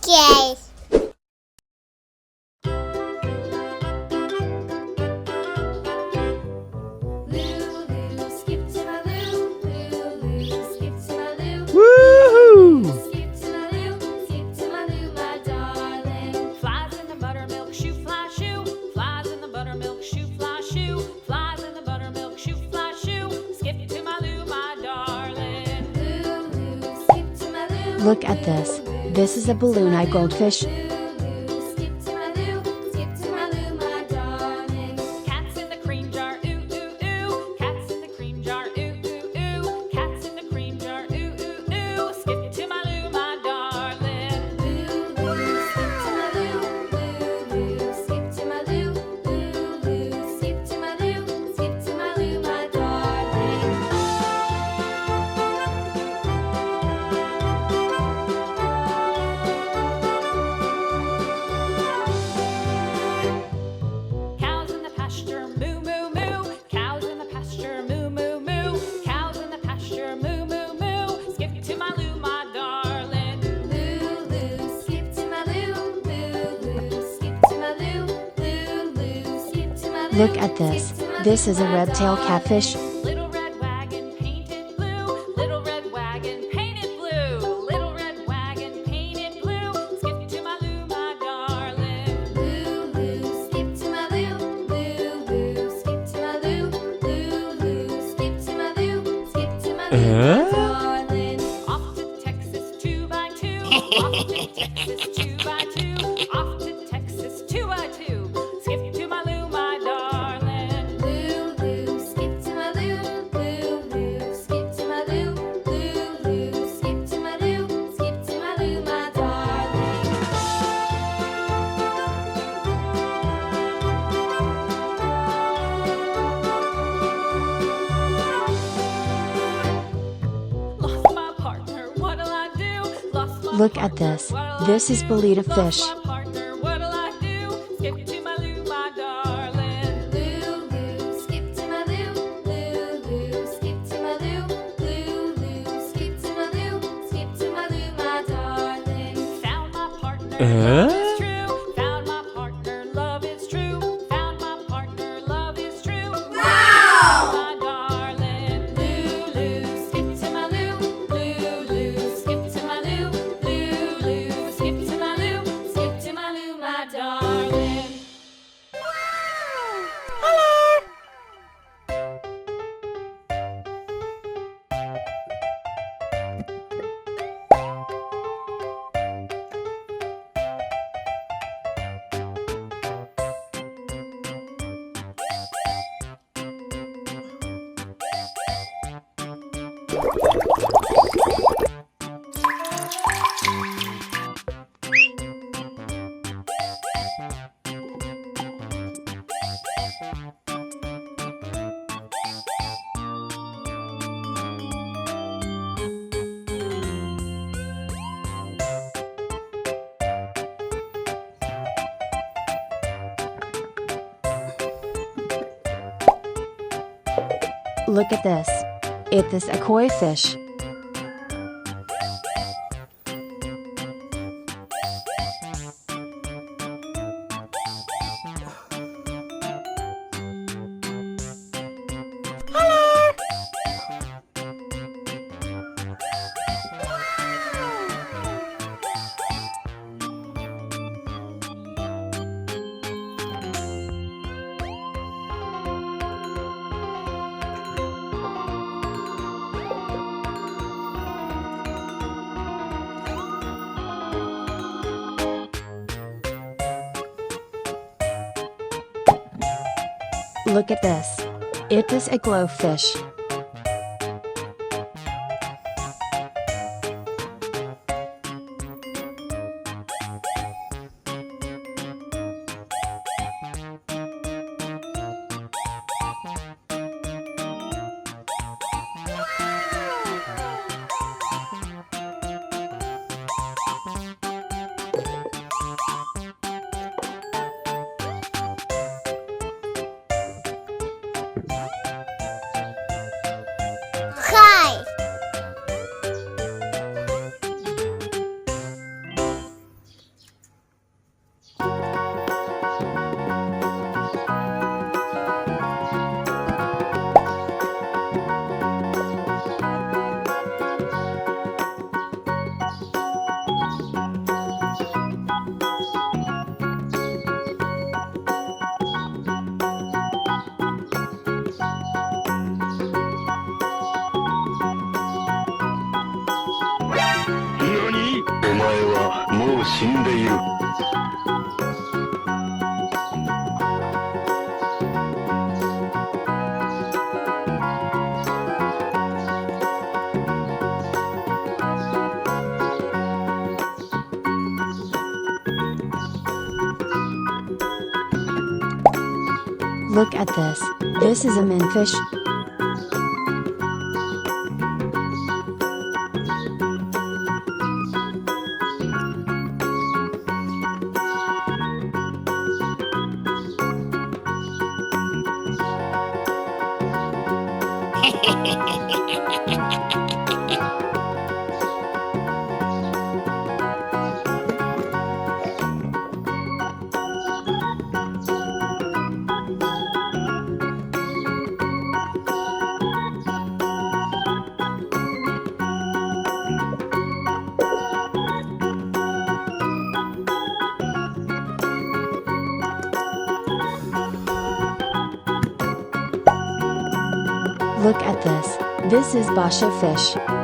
Okay. Woohoo! Skip to my loo, skip to my loo, my darling. Flies in the buttermilk shoe, fly shoe. Flies in the buttermilk shoe, fly shoe. Flies in the buttermilk shoe, fly shoe. Skip to my loo, my darling. Loo, loo, skip to my loo. Look at this. This is a balloon-eye goldfish. Skip to my loo, skip to my loo, my darling. Cats in the cream jar, ooh, ooh, ooh. Cats in the cream jar, ooh, ooh, ooh. Cats in the cream jar, ooh, ooh, ooh. Skip to my loo, my darling. Loo, loo, skip to my loo. Loo, loo, skip to my loo. Loo, loo, skip to my loo. Skip to my loo, my darling. Cows in the pasture, moo, moo, moo. Cows in the pasture, moo, moo, moo. Cows in the pasture, moo, moo, moo. Skip to my loo, my darling. Loo, loo, skip to my loo. Loo, loo, skip to my loo. Loo, loo, skip to my loo. Look at this. This is a red-tailed catfish. Little red wagon painted blue. Little red wagon painted blue. Little red wagon painted blue. Skip to my loo, my darling. Loo, loo, skip to my loo. Loo, loo, skip to my loo. Loo, loo, skip to my loo. Skip to my loo, my darling. Off to Texas 2x2. Off to Texas 2x2. Off to Texas 2x2. Skip to my loo, my darling. Loo, loo, skip to my loo. Loo, loo, skip to my loo. Loo, loo, skip to my loo. Skip to my loo, my darling. Lost my partner, what'll I do? Lost my Look at partner, this. what'll I This is do? Betta Lost fish. my partner, what'll I do? Skip to my loo, my darling. Loo, loo, skip to my loo. Loo, loo, skip to my loo. Loo, loo, skip to my loo. Skip to my loo, my darling. Found my partner, love is true. Found my partner, love is true. Found my partner, love is true. Wow! My darling. Loo, loo, skip to my loo. Loo, loo, skip to my loo. Loo, loo, skip to my loo. Skip to my loo, my darling. Look at this. It is a koi fish. Look at this. It is a glowfish. 死んでいる。Look at this. This is a minfish. Look at this. This is Bosa fish.